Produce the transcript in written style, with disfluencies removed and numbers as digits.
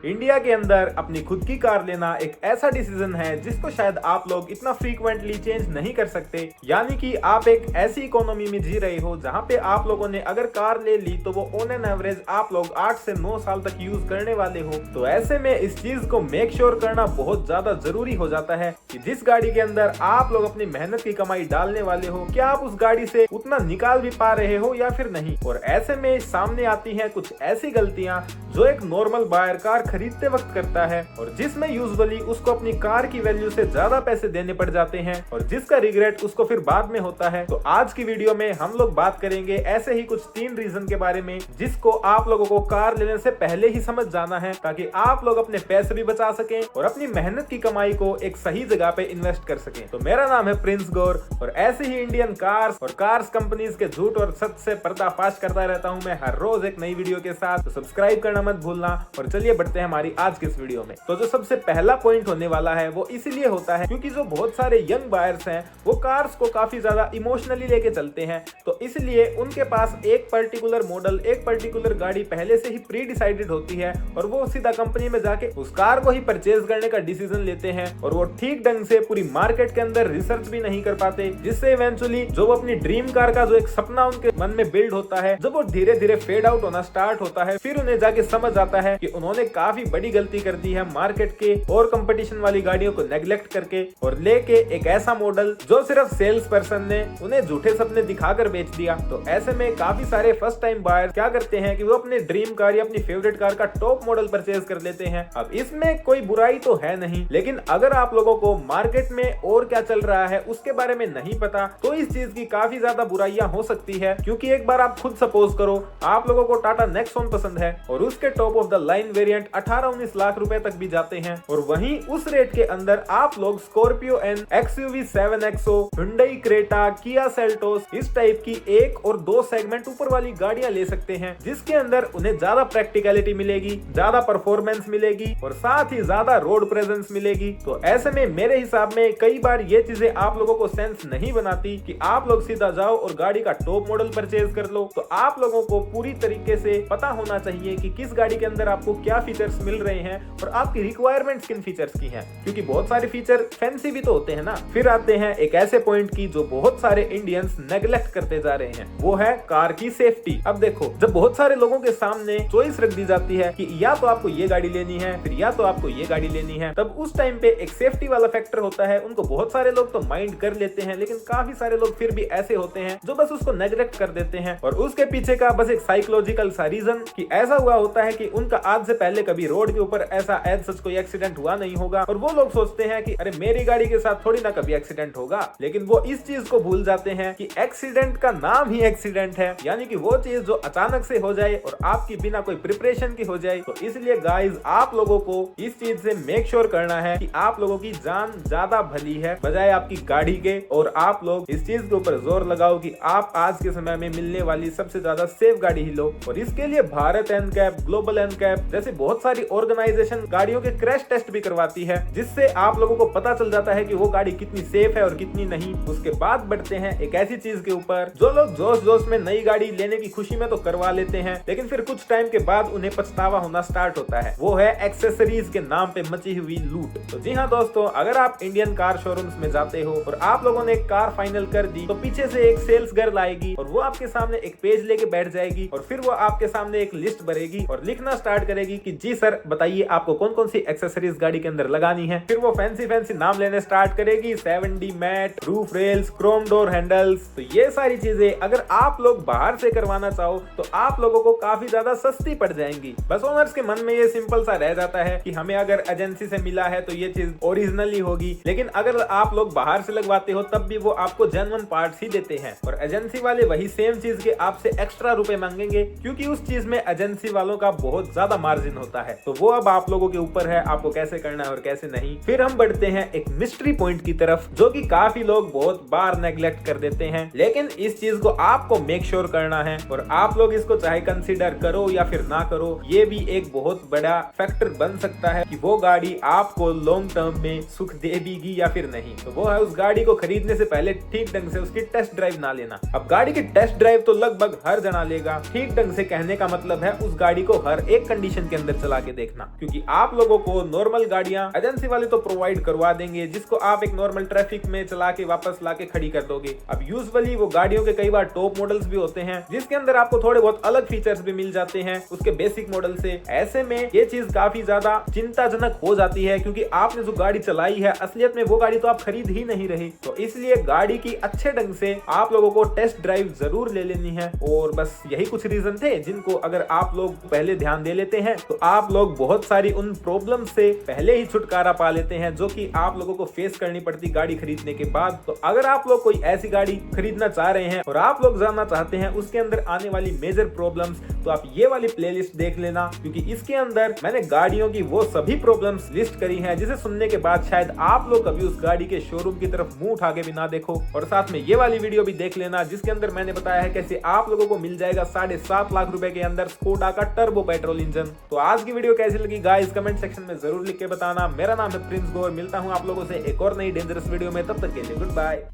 India के अंदर अपनी खुद की कार लेना एक ऐसा डिसीजन है जिसको शायद आप लोग इतना फ्रीक्वेंटली चेंज नहीं कर सकते। यानी कि आप एक ऐसी इकोनॉमी में जी रहे हो जहां पे आप लोगों ने अगर कार ले ली तो वो ऑन एन एवरेज आप लोग 8 से 9 साल तक यूज करने वाले हो। तो ऐसे में इस चीज को मेक श्योर करना बहुत ज्यादा जरूरी हो जाता है कि जिस गाड़ी के अंदर आप लोग अपनी मेहनत की कमाई डालने वाले हो, क्या आप उस गाड़ी से उतना निकाल भी पा रहे हो या फिर नहीं। और ऐसे में सामने आती हैं कुछ ऐसी गलतियां जो एक नॉर्मल बायर कार खरीदते वक्त करता है और जिसमें यूजुअली उसको अपनी कार की वैल्यू से ज्यादा पैसे देने पड़ जाते हैं और जिसका रिग्रेट उसको फिर बाद में होता है। तो आज की वीडियो में हम लोग बात करेंगे ऐसे ही कुछ 3 रीजन के बारे में जिसको आप लोगों को कार लेने से पहले ही समझ जाना है ताकि आप लोग अपने पैसे भी बचा सकें और अपनी मेहनत की कमाई को एक सही जगह पे इन्वेस्ट कर सकें। तो मेरा नाम है प्रिंस गौर और ऐसे ही इंडियन कार्स और कार्स कंपनीज के झूठ और सच से पर्दाफाश करता रहता हूं मैं हर रोज एक नई वीडियो के साथ। तो सब्सक्राइब करना मत भूलना और चलिए बढ़ते हैं हमारी आज की इस वीडियो में। तो जो सबसे पहला पॉइंट होने वाला है वो इसीलिए होता है क्योंकि जो बहुत सारे यंग बायर्स हैं वो कार्स को काफी ज्यादा इमोशनली लेके चलते हैं। तो इसलिए उनके पास एक पर्टिकुलर मॉडल, एक पर्टिकुलर गाड़ी पहले से ही प्री डिसाइडेड होती है और वो सीधा कंपनी में जाके उस कार को ही परचेज करने का डिसीजन लेते हैं और वो ठीक ढंग से पूरी मार्केट के अंदर रिसर्च भी नहीं कर पाते, जिससे इवेंचुअली जो अपनी ड्रीम कार का जो एक सपना उनके मन में बिल्ड होता है, जब वो धीरे धीरे फेड आउट होना स्टार्ट होता है, फिर उन्हें जाके समझ आता है कि उन्होंने काफी बड़ी गलती कर दी है मार्केट के और कंपटीशन वाली गाड़ियों को नेग्लेक्ट करके और लेके एक ऐसा मॉडल जो सिर्फ सेल्स पर्सन ने उन्हें झूठे सपने दिखाकर बेच दिया। तो ऐसे में काफी सारे फर्स्ट टाइम बायर्स क्या करते हैं कि वो अपने ड्रीम कार या अपनी फेवरेट कार का टॉप मॉडल परचेज कर लेते हैं। अब इसमें कोई बुराई तो है नहीं, लेकिन अगर आप लोगों को मार्केट में और क्या चल रहा है उसके बारे में नहीं पता तो इस चीज की काफी ज्यादा बुराइयां हो सकती है। क्योंकि एक बार आप खुद सपोज करो आप लोगों को टाटा नेक्सॉन पसंद है और उसके top of the line variant 18-19 lakh रुपए तक भी जाते हैं और वहीं उस रेट के अंदर आप लोग Scorpio N, XUV 7XO, Hyundai Creta, Kia Seltos इस टाइप की 1 और 2 सेगमेंट ऊपर वाली गाड़ियां ले सकते हैं जिसके अंदर उन्हें ज्यादा प्रैक्टिकलिटी मिलेगी, ज्यादा परफॉर्मेंस मिलेगी और साथ ही ज्यादा रोड प्रेजेंस मिलेगी। तो ऐसे में मेरे हिसाब में कई बार ये चीजें आप लोगों को सेंस नहीं बनाती कि आप लोग सीधा जाओ और गाड़ी का टॉप मॉडल परचेज कर लो। तो आप लोगों को पूरी तरीके से पता होना चाहिए कि किस गाड़ी के अंदर आपको क्या फीचर्स मिल रहे हैं और आपकी रिक्वायरमेंट्स किन फीचर्स की हैं, क्योंकि बहुत सारे फीचर फैंसी भी तो होते हैं ना। फिर आते हैं एक ऐसे पॉइंट की जो बहुत सारे इंडियंस नेग्लेक्ट करते जा रहे हैं, वो है कार की सेफ्टी। अब देखो, जब बहुत सारे लोगों के सामने चॉइस रख दी जाती है कि या तो आपको ये गाड़ी लेनी है फिर या तो आपको ये गाड़ी लेनी है, तब उस टाइम पे एक सेफ्टी वाला फैक्टर होता है। उनको बहुत सारे लोग तो माइंड कर लेते हैं, लेकिन काफी सारे लोग फिर भी ऐसे होते हैं जो बस उसको नेग्लेक्ट कर देते हैं और उसके पीछे का बस एक साइकोलॉजिकल सा रीजन कि ऐसा हुआ होता है कि उनका आज से पहले कभी रोड के ऊपर ऐसा एज सच कोई एक्सीडेंट हुआ नहीं होगा और वो लोग सोचते हैं कि अरे मेरी गाड़ी के साथ थोड़ी ना कभी एक्सीडेंट होगा। लेकिन वो इस चीज को भूल जाते हैं कि एक्सीडेंट का नाम ही एक्सीडेंट है, यानी कि वो चीज जो अचानक से हो जाए और आपकी बिना कोई प्रिपरेशन की हो जाए। तो इसलिए गाइज आप लोगों को इस चीज से मेक श्योर करना है कि आप लोगों की जान ज्यादा भली है बजाय आपकी गाड़ी के, और आप लोग इस चीज के ऊपर जोर लगाओ कि आप आज के समय में मिलने वाली सबसे ज्यादा सेफ गाड़ी ही लो। और इसके लिए भारत एनकैप, ग्लोबल एनकैप जैसे बहुत सारी ऑर्गेनाइजेशन गाड़ियों के क्रैश टेस्ट भी करवाती है, जिससे आप लोगों को पता चल जाता है कि वो गाड़ी कितनी सेफ है और कितनी नहीं। उसके बाद बढ़ते हैं एक ऐसी चीज के ऊपर जो लोग जोश जोश में नई गाड़ी लेने की खुशी में तो करवा लेते हैं, लेकिन फिर कुछ टाइम के बाद उन्हें पछतावा होना स्टार्ट होता है। वो है एक्सेसरीज के नाम पे मची हुई लूट। तो जी हाँ दोस्तों, अगर आप इंडियन कार शोरूम्स में जाते हो और आप लोगों ने एक कार फाइनल कर दी तो पीछे से एक सेल्स गर्ल आएगी और वो आपके सामने एक पेज लेके बैठ जाएगी और फिर वो आपके सामने एक लिस्ट भरेगी और लिखना स्टार्ट करेगी कि जी सर बताइए आपको कौन कौन सी एक्सेसरीज गाड़ी के अंदर लगानी है। फिर वो फैंसी फैंसी नाम लेने स्टार्ट करेगी, 7D matte, roof rails, chrome door handles. तो ये सारी चीजें अगर आप लोग बाहर से करवाना चाहो तो आप लोगों को काफी ज्यादा सस्ती पड़ जाएंगी। बस ओनर्स के मन में ये सिंपल सा रह जाता है कि हमें अगर एजेंसी से मिला है तो ये चीज ओरिजिनल ही होगी, लेकिन अगर आप लोग बाहर से लगवाते हो तब भी वो आपको जेन्युइन पार्ट्स ही देते हैं और एजेंसी वाले वही सेम चीज के आपसे एक्स्ट्रा रुपए मांगेंगे क्योंकि उस चीज में एजेंसी वालों का बहुत ज्यादा मार्जिन होता है। तो वो अब आप लोगों के ऊपर है आपको कैसे करना है और कैसे नहीं। फिर हम बढ़ते हैं एक मिस्ट्री पॉइंट की तरफ जो कि काफी लोग बहुत बार नेग्लेक्ट कर देते हैं, लेकिन इस चीज को आपको मेक श्योर करना है और आप लोग इसको चाहे कंसीडर करो या फिर ना करो, ये भी एक बहुत बड़ा फैक्टर बन सकता है कि वो गाड़ी आपको लॉन्ग टर्म में सुख देगी या फिर नहीं। तो वो है उस गाड़ी को खरीदने से पहले ठीक ढंग से उसकी टेस्ट ड्राइव ना लेना। अब गाड़ी की टेस्ट ड्राइव तो लगभग हर जना लेगा, ठीक ढंग से कहने का मतलब है उस गाड़ी को हर एक कंडीशन के अंदर चला चला के देखना, क्योंकि आप लोगों को नॉर्मल गाड़ियां एजेंसी वाले तो प्रोवाइड करवा देंगे जिसको आप एक नॉर्मल ट्रैफिक में चला के वापस लाके खड़ी कर दोगे। अब यूजुअली वो गाड़ियों के कई बार टॉप मॉडल्स भी होते हैं जिसके अंदर आपको थोड़े बहुत अलग फीचर्स भी मिल जाते हैं उसके बेसिक मॉडल से। ऐसे में ये चीज काफी ज्यादा चिंताजनक हो जाती है, क्योंकि आपने जो गाड़ी चलाई है असलियत में वो गाड़ी तो आप खरीद ही नहीं रही। तो इसलिए गाड़ी की अच्छे ढंग से आप लोगों को टेस्ट ड्राइव जरूर ले लेनी है। और बस यही कुछ रीजन थे जिनको अगर आप लोग पहले ध्यान दे लेते हैं तो आप लोग बहुत सारी उन प्रॉब्लम से पहले ही छुटकारा पा लेते हैं जो कि आप लोगों को फेस करनी पड़ती गाड़ी खरीदने के बाद। तो अगर आप लोग कोई ऐसी गाड़ी खरीदना चाह रहे हैं और आप लोग जानना चाहते हैं उसके अंदर आने वाली मेजर प्रॉब्लम्स, तो आप ये वाली प्लेलिस्ट देख लेना, क्योंकि इसके अंदर मैंने गाड़ियों की वो सभी प्रॉब्लम्स लिस्ट करी हैं जिसे सुनने के बाद शायद आप लोग कभी उस गाड़ी के शोरूम की तरफ मुंह उठा के भी ना देखो। और साथ में ये वाली वीडियो भी देख लेना जिसके अंदर मैंने बताया है कैसे आप लोगों को मिल जाएगा 7.5 लाख रुपए के अंदर स्कोडा का टर्बो पेट्रोल इंजन। तो आज की वीडियो कैसी लगी गाइस कमेंट सेक्शन में जरूर लिख के बताना। मेरा नाम है प्रिंस गौर, मिलता हूँ आप लोगों से एक और नई डेंजरस वीडियो में, तब तक के लिए गुड बाय।